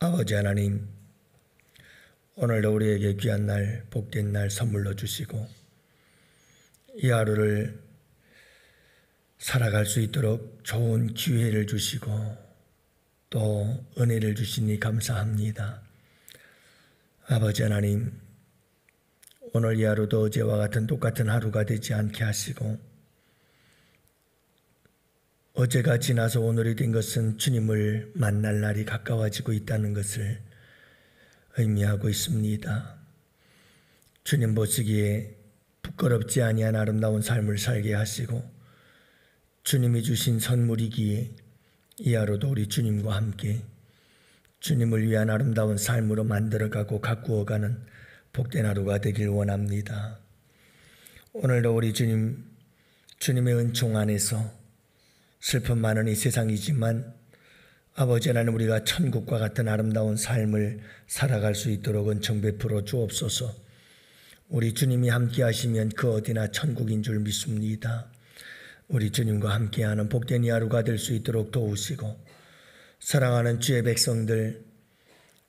아버지 하나님, 오늘도 우리에게 귀한 날, 복된 날 선물로 주시고 이 하루를 살아갈 수 있도록 좋은 기회를 주시고 또 은혜를 주시니 감사합니다. 아버지 하나님, 오늘 이 하루도 어제와 같은 똑같은 하루가 되지 않게 하시고 어제가 지나서 오늘이 된 것은 주님을 만날 날이 가까워지고 있다는 것을 의미하고 있습니다. 주님 보시기에 부끄럽지 아니한 아름다운 삶을 살게 하시고 주님이 주신 선물이기에 이 하루도 우리 주님과 함께 주님을 위한 아름다운 삶으로 만들어가고 가꾸어가는 복된 하루가 되길 원합니다. 오늘도 우리 주님의 은총 안에서 슬픔 많은 이 세상이지만 아버지 하나님, 우리가 천국과 같은 아름다운 삶을 살아갈 수 있도록 은총 베풀어 주옵소서. 우리 주님이 함께 하시면 그 어디나 천국인 줄 믿습니다. 우리 주님과 함께하는 복된 이 하루가 될 수 있도록 도우시고 사랑하는 주의 백성들,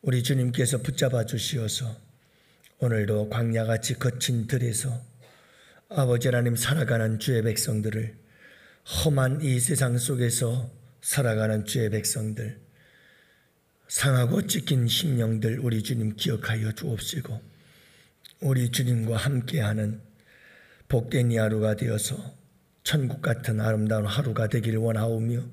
우리 주님께서 붙잡아 주시어서 오늘도 광야같이 거친 들에서 아버지 하나님 살아가는 주의 백성들을, 험한 이 세상 속에서 살아가는 주의 백성들, 상하고 찢긴 심령들 우리 주님 기억하여 주옵시고 우리 주님과 함께하는 복된 이 하루가 되어서 천국 같은 아름다운 하루가 되기를 원하오며,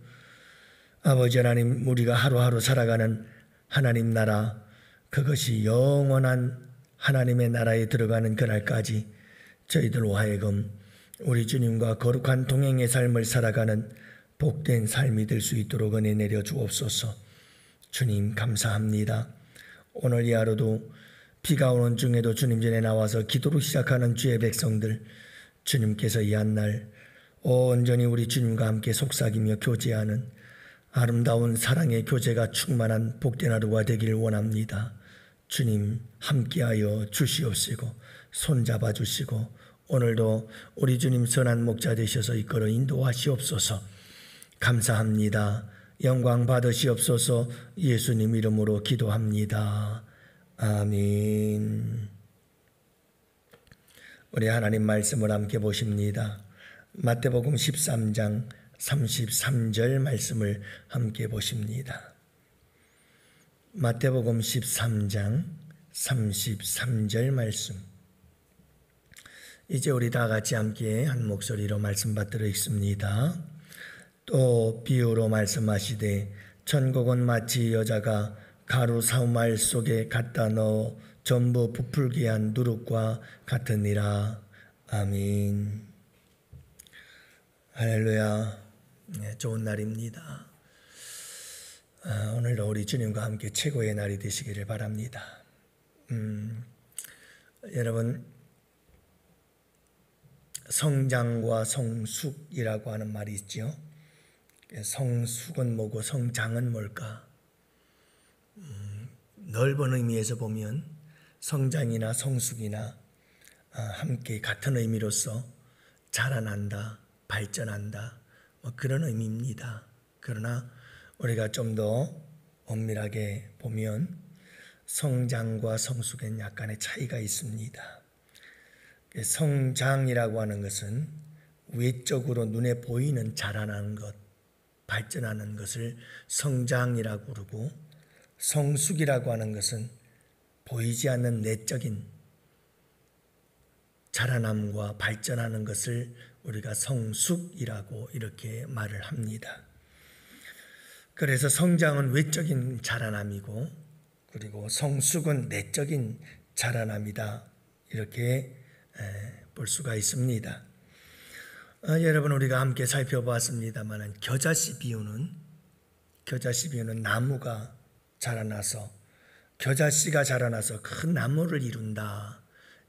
아버지 하나님, 우리가 하루하루 살아가는 하나님 나라, 그것이 영원한 하나님의 나라에 들어가는 그날까지 저희들로 하여금 우리 주님과 거룩한 동행의 삶을 살아가는 복된 삶이 될 수 있도록 은혜 내려 주옵소서. 주님 감사합니다. 오늘 이 하루도 비가 오는 중에도 주님 전에 나와서 기도로 시작하는 주의 백성들, 주님께서 이 한날 온전히 우리 주님과 함께 속삭이며 교제하는 아름다운 사랑의 교제가 충만한 복된 하루가 되기를 원합니다. 주님 함께하여 주시옵시고 손잡아 주시고 오늘도 우리 주님 선한 목자 되셔서 이끌어 인도하시옵소서. 감사합니다. 영광 받으시옵소서. 예수님 이름으로 기도합니다. 아멘. 우리 하나님 말씀을 함께 보십니다. 마태복음 13장 33절 말씀을 함께 보십니다. 마태복음 13장 33절 말씀. 이제 우리 다 같이 함께 한 목소리로 말씀 받들어 읽습니다. 또 비유로 말씀하시되 천국은 마치 여자가 가루 사우말 속에 갖다 넣어 전부 부풀게 한 누룩과 같으니라. 아멘. 할렐루야. 네, 좋은 날입니다. 오늘도 우리 주님과 함께 최고의 날이 되시기를 바랍니다. 여러분, 성장과 성숙이라고 하는 말이 있죠. 성숙은 뭐고 성장은 뭘까? 넓은 의미에서 보면 성장이나 성숙이나 함께 같은 의미로서 자라난다, 발전한다, 그런 의미입니다. 그러나 우리가 좀 더 엄밀하게 보면 성장과 성숙에는 약간의 차이가 있습니다. 성장이라고 하는 것은 외적으로 눈에 보이는 자라나는 것, 발전하는 것을 성장이라고 그러고, 성숙이라고 하는 것은 보이지 않는 내적인 자라남과 발전하는 것을 우리가 성숙이라고 이렇게 말을 합니다. 그래서 성장은 외적인 자라남이고, 그리고 성숙은 내적인 자라남이다, 이렇게 볼 수가 있습니다. 여러분, 우리가 함께 살펴보았습니다만 겨자씨 비유는 나무가 자라나서, 겨자씨가 자라나서 큰 나무를 이룬다.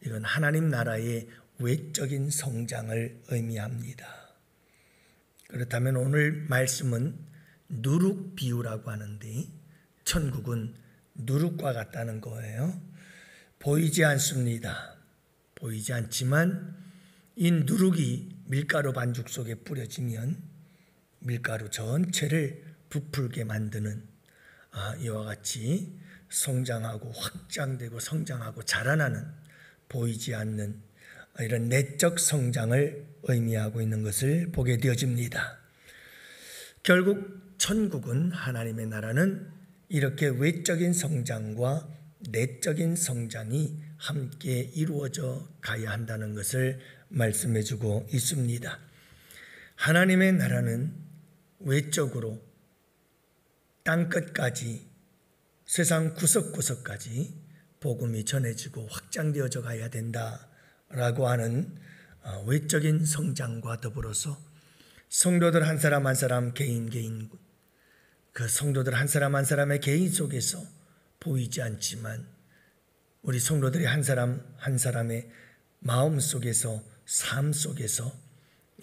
이건 하나님 나라의 외적인 성장을 의미합니다. 그렇다면 오늘 말씀은 누룩 비유라고 하는데, 천국은 누룩과 같다는 거예요. 보이지 않습니다. 보이지 않지만 이 누룩이 밀가루 반죽 속에 뿌려지면 밀가루 전체를 부풀게 만드는 이와 같이 성장하고 확장되고 성장하고 자라나는 보이지 않는 이런 내적 성장을 의미하고 있는 것을 보게 되어집니다. 결국 천국은, 하나님의 나라는 이렇게 외적인 성장과 내적인 성장이 함께 이루어져 가야 한다는 것을 말씀해 주고 있습니다. 하나님의 나라는 외적으로 땅끝까지, 세상 구석구석까지 복음이 전해지고 확장되어져 가야 된다라고 하는 외적인 성장과 더불어서 성도들 한 사람 한 사람 개인 그 성도들 한 사람 한 사람의 개인 속에서 보이지 않지만 우리 성도들이 한 사람 한 사람의 마음 속에서, 삶 속에서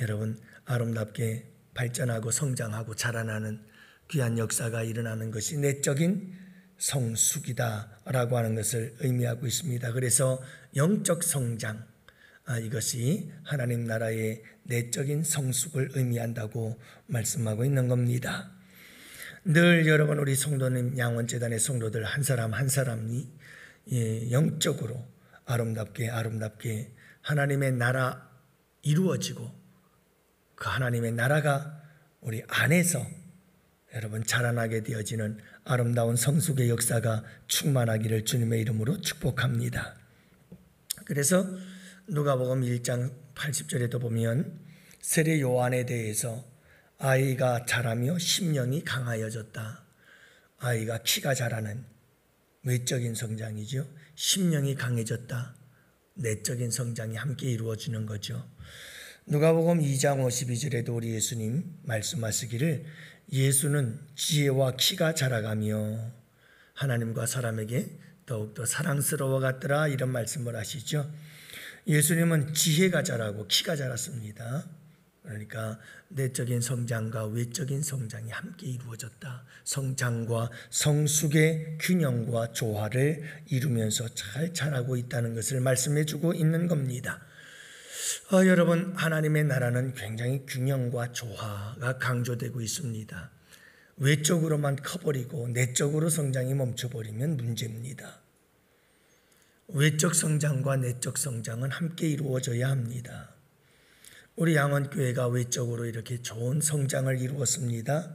여러분 아름답게 발전하고 성장하고 자라나는 귀한 역사가 일어나는 것이 내적인 성숙이다라고 하는 것을 의미하고 있습니다. 그래서 영적 성장, 이것이 하나님 나라의 내적인 성숙을 의미한다고 말씀하고 있는 겁니다. 늘 여러분 우리 성도님 양원재단의 성도들 한 사람 한 사람이 영적으로 아름답게 하나님의 나라 이루어지고 그 하나님의 나라가 우리 안에서 여러분 자라나게 되어지는 아름다운 성숙의 역사가 충만하기를 주님의 이름으로 축복합니다. 그래서 누가복음 1장 80절에도 보면 세례 요한에 대해서 아이가 자라며 심령이 강하여졌다. 아이가 키가 자라는 외적인 성장이죠. 심령이 강해졌다. 내적인 성장이 함께 이루어지는 거죠. 누가복음 2장 52절에도 우리 예수님 말씀하시기를 예수는 지혜와 키가 자라가며 하나님과 사람에게 더욱더 사랑스러워 갔더라, 이런 말씀을 하시죠. 예수님은 지혜가 자라고 키가 자랐습니다. 그러니까 내적인 성장과 외적인 성장이 함께 이루어졌다. 성장과 성숙의 균형과 조화를 이루면서 잘 자라고 있다는 것을 말씀해 주고 있는 겁니다. 여러분 하나님의 나라는 굉장히 균형과 조화가 강조되고 있습니다. 외적으로만 커버리고 내적으로 성장이 멈춰버리면 문제입니다. 외적 성장과 내적 성장은 함께 이루어져야 합니다. 우리 양원교회가 외적으로 이렇게 좋은 성장을 이루었습니다.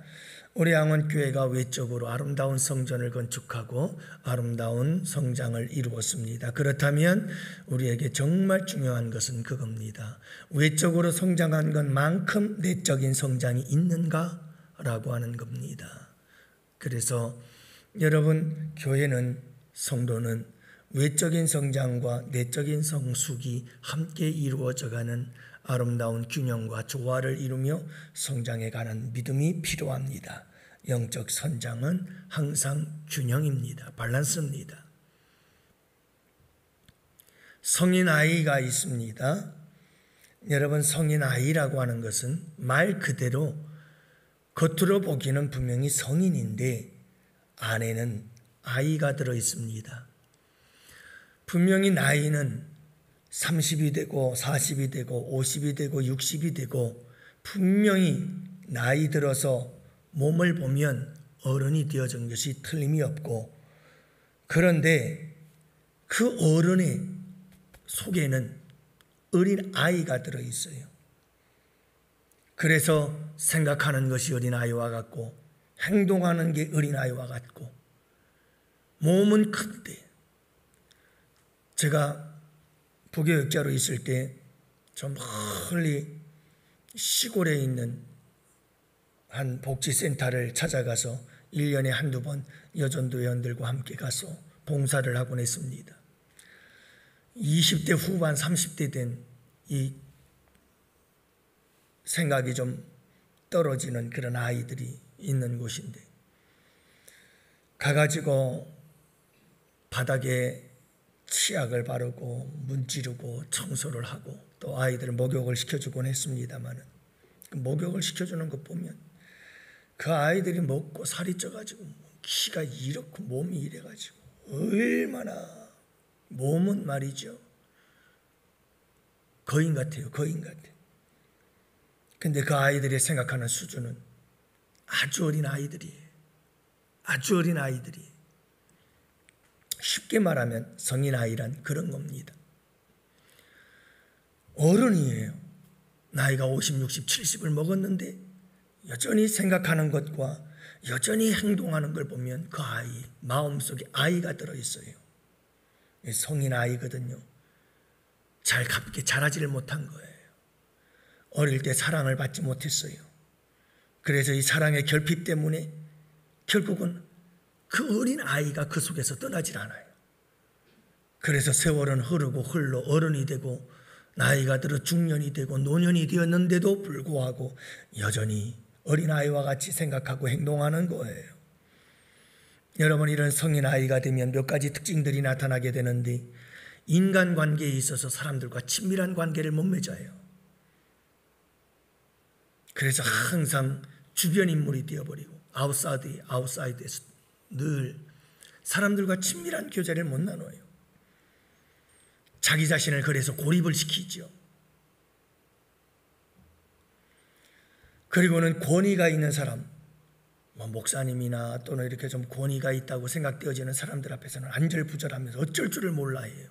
우리 양원교회가 외적으로 아름다운 성전을 건축하고 아름다운 성장을 이루었습니다. 그렇다면 우리에게 정말 중요한 것은 그겁니다. 외적으로 성장한 것만큼 내적인 성장이 있는가라고 하는 겁니다. 그래서 여러분 교회는, 성도는 외적인 성장과 내적인 성숙이 함께 이루어져가는 아름다운 균형과 조화를 이루며 성장해가는 믿음이 필요합니다. 영적 성장은 항상 균형입니다. 밸런스입니다. 성인 아이가 있습니다. 여러분 성인 아이라고 하는 것은 말 그대로 겉으로 보기는 분명히 성인인데 안에는 아이가 들어 있습니다. 분명히 나이는 30이 되고 40이 되고 50이 되고 60이 되고 분명히 나이 들어서 몸을 보면 어른이 되어진 것이 틀림이 없고, 그런데 그 어른의 속에는 어린 아이가 들어있어요. 그래서 생각하는 것이 어린 아이와 같고 행동하는 게 어린 아이와 같고 몸은 큰데, 제가 부교육자로 있을 때 저 멀리 시골에 있는 한 복지센터를 찾아가서 1년에 한두 번 여전도회원들과 함께 가서 봉사를 하곤 했습니다. 20대 후반 30대 된 이 생각이 좀 떨어지는 그런 아이들이 있는 곳인데, 가가지고 바닥에 치약을 바르고 문지르고 청소를 하고 또 아이들을 목욕을 시켜주곤 했습니다만, 그 목욕을 시켜주는 것 보면 그 아이들이 먹고 살이 쪄가지고 키가 이렇고 몸이 이래가지고 얼마나, 몸은 말이죠 거인 같아요. 거인 같아. 근데 그 아이들이 생각하는 수준은 아주 어린 아이들이에요. 아주 어린 아이들이. 쉽게 말하면 성인 아이란 그런 겁니다. 어른이에요. 나이가 50, 60, 70을 먹었는데 여전히 생각하는 것과 여전히 행동하는 걸 보면 그 아이 마음속에 아이가 들어있어요. 성인 아이거든요. 잘 가볍게 자라지를 못한 거예요. 어릴 때 사랑을 받지 못했어요. 그래서 이 사랑의 결핍 때문에 결국은 그 어린 아이가 그 속에서 떠나질 않아요. 그래서 세월은 흐르고 흘러 어른이 되고 나이가 들어 중년이 되고 노년이 되었는데도 불구하고 여전히 어린아이와 같이 생각하고 행동하는 거예요. 여러분, 이런 성인 아이가 되면 몇 가지 특징들이 나타나게 되는데 인간관계에 있어서 사람들과 친밀한 관계를 못 맺어요. 그래서 항상 주변 인물이 되어버리고 아웃사이드에서 늘 사람들과 친밀한 교제를 못 나눠요. 자기 자신을 그래서 고립을 시키죠. 그리고는 권위가 있는 사람, 목사님이나 또는 이렇게 좀 권위가 있다고 생각되어지는 사람들 앞에서는 안절부절하면서 어쩔 줄을 몰라 해요.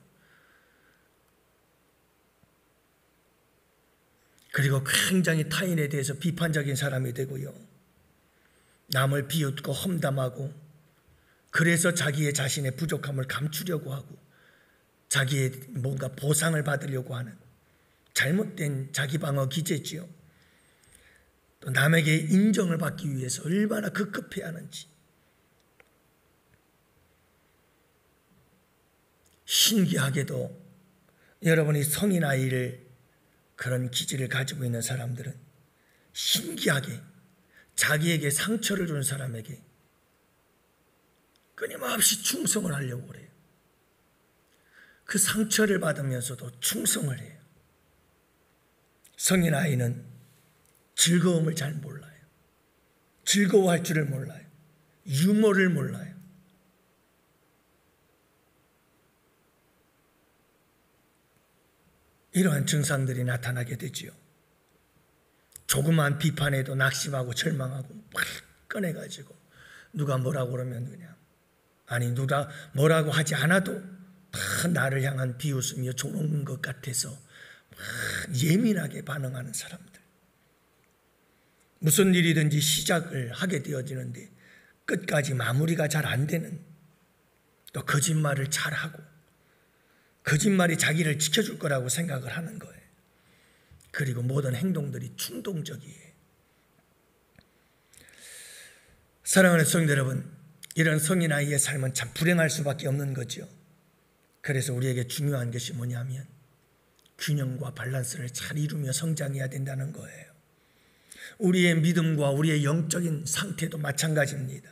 그리고 굉장히 타인에 대해서 비판적인 사람이 되고요. 남을 비웃고 험담하고 그래서 자기의 자신의 부족함을 감추려고 하고 자기의 뭔가 보상을 받으려고 하는 잘못된 자기 방어 기제지요. 또 남에게 인정을 받기 위해서 얼마나 급급해 하는지. 신기하게도 여러분이 성인 아이를 그런 기질을 가지고 있는 사람들은 신기하게 자기에게 상처를 준 사람에게 끊임없이 충성을 하려고 그래요. 그 상처를 받으면서도 충성을 해요. 성인 아이는 즐거움을 잘 몰라요. 즐거워할 줄을 몰라요. 유머를 몰라요. 이러한 증상들이 나타나게 되지요. 조그만 비판에도 낙심하고 절망하고 막 꺼내가지고 누가 뭐라고 그러면 그냥 아니 누가 뭐라고 하지 않아도 다 나를 향한 비웃음이 좋은 것 같아서 막 예민하게 반응하는 사람들. 무슨 일이든지 시작을 하게 되어지는데 끝까지 마무리가 잘 안 되는, 또 거짓말을 잘하고 거짓말이 자기를 지켜줄 거라고 생각을 하는 거예요. 그리고 모든 행동들이 충동적이에요. 사랑하는 성도 여러분, 이런 성인 아이의 삶은 참 불행할 수밖에 없는 거죠. 그래서 우리에게 중요한 것이 뭐냐면 균형과 밸런스를 잘 이루며 성장해야 된다는 거예요. 우리의 믿음과 우리의 영적인 상태도 마찬가지입니다.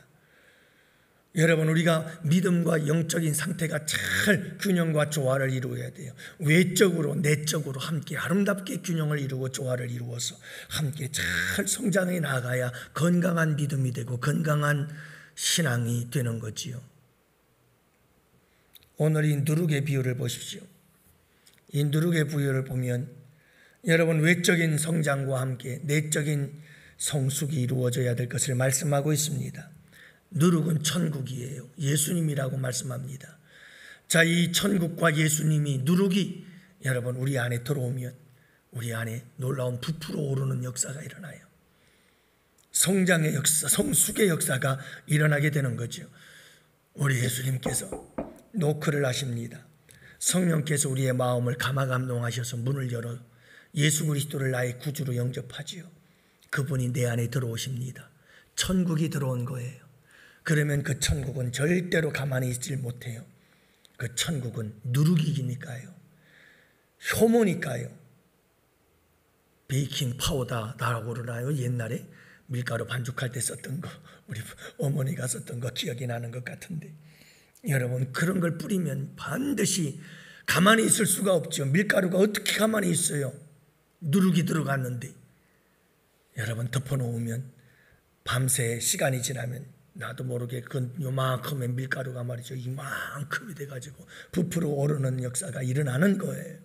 여러분, 우리가 믿음과 영적인 상태가 잘 균형과 조화를 이루어야 돼요. 외적으로 내적으로 함께 아름답게 균형을 이루고 조화를 이루어서 함께 잘 성장해 나가야 건강한 믿음이 되고 건강한 신앙이 되는 거지요. 오늘 이 누룩의 비유를 보십시오. 이 누룩의 비유를 보면 여러분, 외적인 성장과 함께 내적인 성숙이 이루어져야 될 것을 말씀하고 있습니다. 누룩은 천국이에요. 예수님이라고 말씀합니다. 자, 이 천국과 예수님이, 누룩이 여러분 우리 안에 들어오면 우리 안에 놀라운 부풀어 오르는 역사가 일어나요. 성장의 역사, 성숙의 역사가 일어나게 되는 거죠. 우리 예수님께서 노크를 하십니다. 성령께서 우리의 마음을 감화감동하셔서 문을 열어 예수 그리스도를 나의 구주로 영접하지요. 그분이 내 안에 들어오십니다. 천국이 들어온 거예요. 그러면 그 천국은 절대로 가만히 있질 못해요. 그 천국은 누룩이니까요. 효모니까요. 베이킹 파우더라고 그러나요? 옛날에 밀가루 반죽할 때 썼던 거, 우리 어머니가 썼던 거 기억이 나는 것 같은데, 여러분, 그런 걸 뿌리면 반드시 가만히 있을 수가 없죠. 밀가루가 어떻게 가만히 있어요? 누룩이 들어갔는데. 여러분, 덮어놓으면 밤새 시간이 지나면 나도 모르게 그 요만큼의 밀가루가 말이죠, 이만큼이 돼가지고 부풀어 오르는 역사가 일어나는 거예요.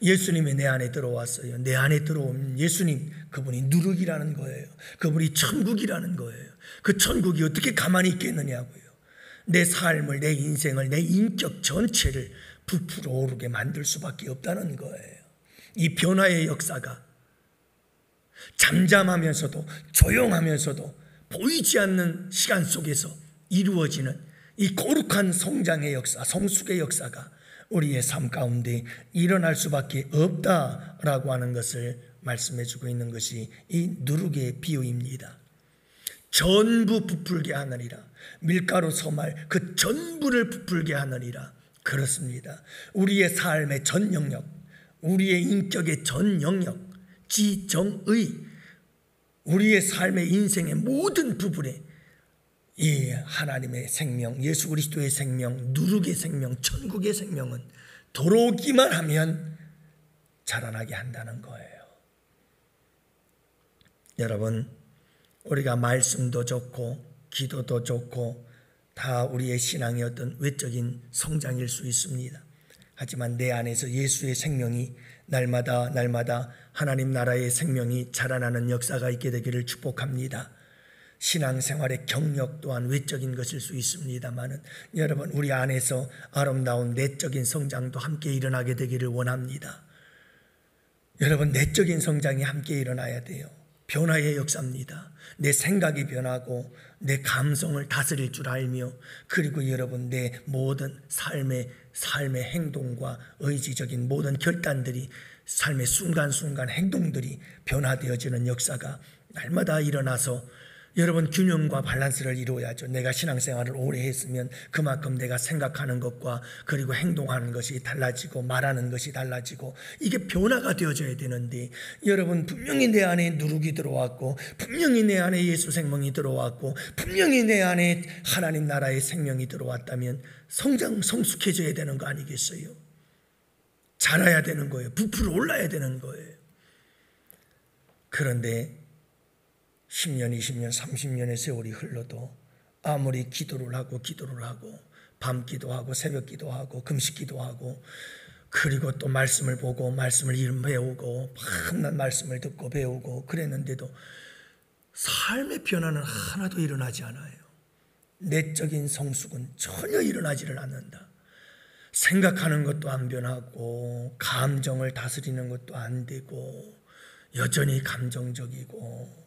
예수님이 내 안에 들어왔어요. 내 안에 들어오면 예수님, 그분이 누룩이라는 거예요. 그분이 천국이라는 거예요. 그 천국이 어떻게 가만히 있겠느냐고요. 내 삶을, 내 인생을, 내 인격 전체를 부풀어 오르게 만들 수밖에 없다는 거예요. 이 변화의 역사가 잠잠하면서도 조용하면서도 보이지 않는 시간 속에서 이루어지는 이 거룩한 성장의 역사, 성숙의 역사가 우리의 삶 가운데 일어날 수밖에 없다라고 하는 것을 말씀해 주고 있는 것이 이 누룩의 비유입니다. 전부 부풀게 하느니라. 밀가루 소말 그 전부를 부풀게 하느니라. 그렇습니다. 우리의 삶의 전 영역, 우리의 인격의 전 영역, 지정의, 우리의 삶의 인생의 모든 부분에 이 하나님의 생명, 예수 그리스도의 생명, 누룩의 생명, 천국의 생명은 들어오기만 하면 자라나게 한다는 거예요. 여러분, 우리가 말씀도 좋고 기도도 좋고 다 우리의 신앙의 어떤 외적인 성장일 수 있습니다. 하지만 내 안에서 예수의 생명이 날마다 하나님 나라의 생명이 자라나는 역사가 있게 되기를 축복합니다. 신앙생활의 경력 또한 외적인 것일 수 있습니다만 여러분, 우리 안에서 아름다운 내적인 성장도 함께 일어나게 되기를 원합니다. 여러분, 내적인 성장이 함께 일어나야 돼요. 변화의 역사입니다. 내 생각이 변하고 내 감성을 다스릴 줄 알며, 그리고 여러분 내 모든 삶의 행동과 의지적인 모든 결단들이, 삶의 순간순간 행동들이 변화되어지는 역사가 날마다 일어나서 여러분 균형과 밸런스를 이루어야죠. 내가 신앙생활을 오래 했으면 그만큼 내가 생각하는 것과 그리고 행동하는 것이 달라지고 말하는 것이 달라지고 이게 변화가 되어져야 되는데, 여러분 분명히 내 안에 누룩이 들어왔고 분명히 내 안에 예수 생명이 들어왔고 분명히 내 안에 하나님 나라의 생명이 들어왔다면 성숙해져야 되는 거 아니겠어요? 자라야 되는 거예요. 부풀어 올라야 되는 거예요. 그런데 10년, 20년, 30년의 세월이 흘러도 아무리 기도를 하고 밤 기도하고 새벽 기도하고 금식 기도하고 그리고 또 말씀을 보고 말씀을 배우고 밤낮 말씀을 듣고 배우고 그랬는데도 삶의 변화는 하나도 일어나지 않아요. 내적인 성숙은 전혀 일어나지를 않는다. 생각하는 것도 안 변하고 감정을 다스리는 것도 안 되고 여전히 감정적이고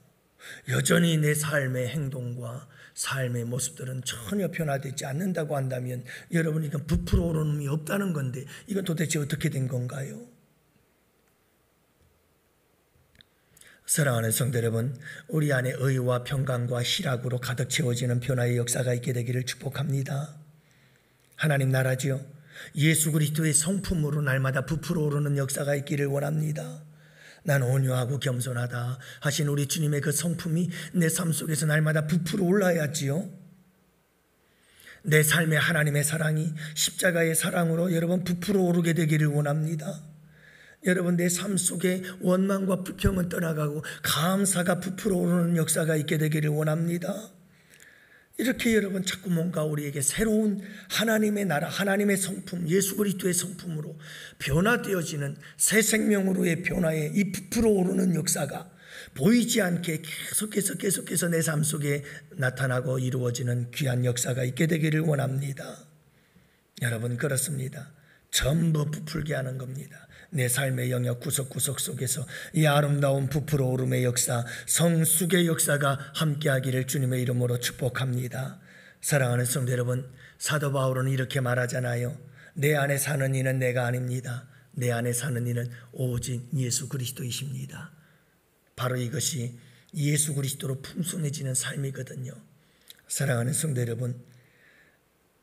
여전히 내 삶의 행동과 삶의 모습들은 전혀 변화되지 않는다고 한다면 여러분, 이건 부풀어 오름이 없다는 건데 이건 도대체 어떻게 된 건가요? 사랑하는 성도 여러분, 우리 안에 의와 평강과 희락으로 가득 채워지는 변화의 역사가 있게 되기를 축복합니다. 하나님 나라지요, 예수 그리스도의 성품으로 날마다 부풀어 오르는 역사가 있기를 원합니다. 난 온유하고 겸손하다 하신 우리 주님의 그 성품이 내 삶 속에서 날마다 부풀어 올라야지요. 내 삶에 하나님의 사랑이 십자가의 사랑으로 여러분 부풀어 오르게 되기를 원합니다. 여러분, 내 삶 속에 원망과 불평은 떠나가고 감사가 부풀어 오르는 역사가 있게 되기를 원합니다. 이렇게 여러분 자꾸 뭔가 우리에게 새로운 하나님의 나라, 하나님의 성품, 예수 그리스도의 성품으로 변화되어지는 새 생명으로의 변화에 이 부풀어 오르는 역사가 보이지 않게 계속해서 내 삶 속에 나타나고 이루어지는 귀한 역사가 있게 되기를 원합니다. 여러분, 그렇습니다. 전부 부풀게 하는 겁니다. 내 삶의 영역 구석구석 속에서 이 아름다운 부풀어 오름의 역사, 성숙의 역사가 함께하기를 주님의 이름으로 축복합니다. 사랑하는 성도 여러분, 사도 바울은 이렇게 말하잖아요. 내 안에 사는 이는 내가 아닙니다. 내 안에 사는 이는 오직 예수 그리스도이십니다. 바로 이것이 예수 그리스도로 풍성해지는 삶이거든요. 사랑하는 성도 여러분,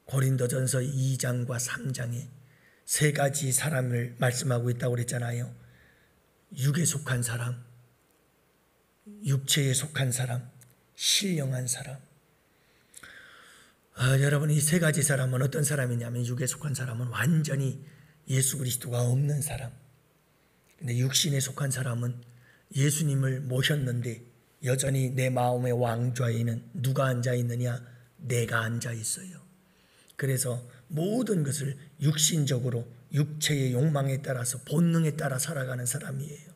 고린도전서 2장과 3장에 세 가지 사람을 말씀하고 있다고 그랬잖아요. 육에 속한 사람, 육체에 속한 사람, 신령한 사람. 여러분, 이 세 가지 사람은 어떤 사람이냐면, 육에 속한 사람은 완전히 예수 그리스도가 없는 사람. 근데 육신에 속한 사람은 예수님을 모셨는데 여전히 내 마음의 왕좌에는 누가 앉아 있느냐? 내가 앉아 있어요. 그래서 모든 것을 육신적으로 육체의 욕망에 따라서 본능에 따라 살아가는 사람이에요.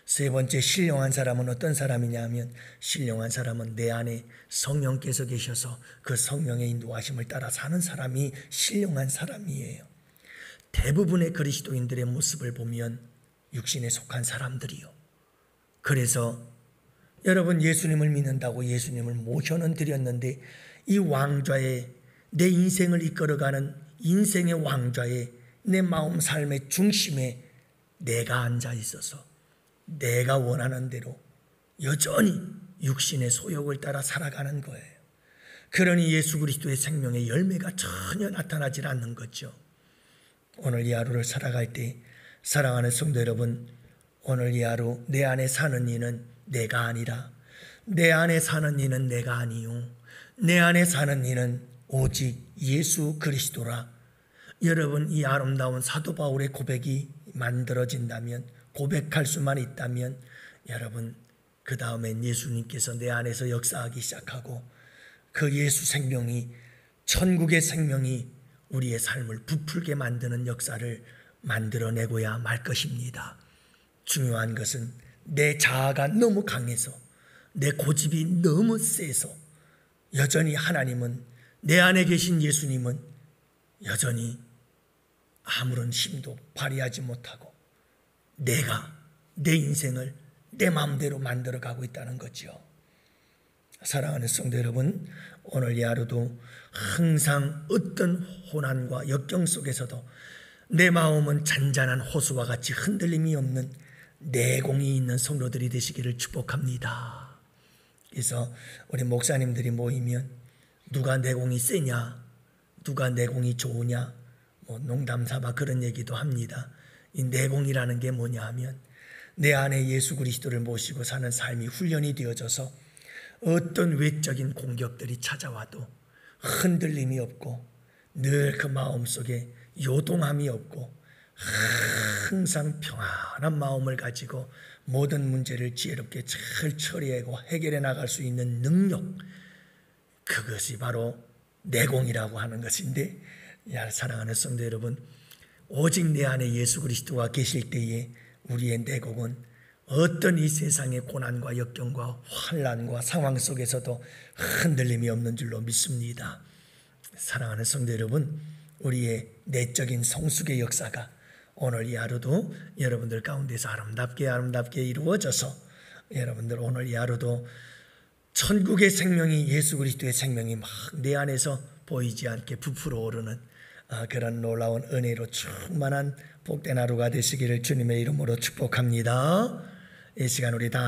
세 번째, 신령한 사람은 어떤 사람이냐 하면, 신령한 사람은 내 안에 성령께서 계셔서 그 성령의 인도하심을 따라 사는 사람이 신령한 사람이에요. 대부분의 그리스도인들의 모습을 보면 육신에 속한 사람들이요. 그래서 여러분, 예수님을 믿는다고 예수님을 모셔는 드렸는데, 이 왕좌에 내 인생을 이끌어가는 인생의 왕좌에 내 마음 삶의 중심에 내가 앉아 있어서 내가 원하는 대로 여전히 육신의 소욕을 따라 살아가는 거예요. 그러니 예수 그리스도의 생명의 열매가 전혀 나타나질 않는 거죠. 오늘 이 하루를 살아갈 때 사랑하는 성도 여러분, 오늘 이 하루 내 안에 사는 이는 내가 아니라, 내 안에 사는 이는 내가 아니요, 내 안에 사는 이는 오직 예수 그리스도라. 여러분, 이 아름다운 사도 바울의 고백이 만들어진다면, 고백할 수만 있다면, 여러분, 그 다음엔 예수님께서 내 안에서 역사하기 시작하고 그 예수 생명이, 천국의 생명이 우리의 삶을 부풀게 만드는 역사를 만들어내고야 말 것입니다. 중요한 것은 내 자아가 너무 강해서, 내 고집이 너무 세서 여전히 하나님은, 내 안에 계신 예수님은 여전히 아무런 힘도 발휘하지 못하고 내가 내 인생을 내 마음대로 만들어가고 있다는 거죠. 사랑하는 성도 여러분, 오늘 이 하루도 항상 어떤 호난과 역경 속에서도 내 마음은 잔잔한 호수와 같이 흔들림이 없는 내공이 있는 성도들이 되시기를 축복합니다. 그래서 우리 목사님들이 모이면 누가 내공이 세냐, 누가 내공이 좋으냐, 농담 삼아 그런 얘기도 합니다. 이 내공이라는 게 뭐냐 하면, 내 안에 예수 그리스도를 모시고 사는 삶이 훈련이 되어져서 어떤 외적인 공격들이 찾아와도 흔들림이 없고 늘 그 마음속에 요동함이 없고 항상 평안한 마음을 가지고 모든 문제를 지혜롭게 잘 처리하고 해결해 나갈 수 있는 능력, 그것이 바로 내공이라고 하는 것인데, 사랑하는 성도 여러분, 오직 내 안에 예수 그리스도가 계실 때에 우리의 내공은 어떤 이 세상의 고난과 역경과 환난과 상황 속에서도 흔들림이 없는 줄로 믿습니다. 사랑하는 성도 여러분, 우리의 내적인 성숙의 역사가 오늘 이 하루도 여러분들 가운데서 아름답게 이루어져서, 여러분들 오늘 이 하루도 천국의 생명이, 예수 그리스도의 생명이 막 내 안에서 보이지 않게 부풀어 오르는 그런 놀라운 은혜로 충만한 복된 하루가 되시기를 주님의 이름으로 축복합니다. 이 시간 우리 다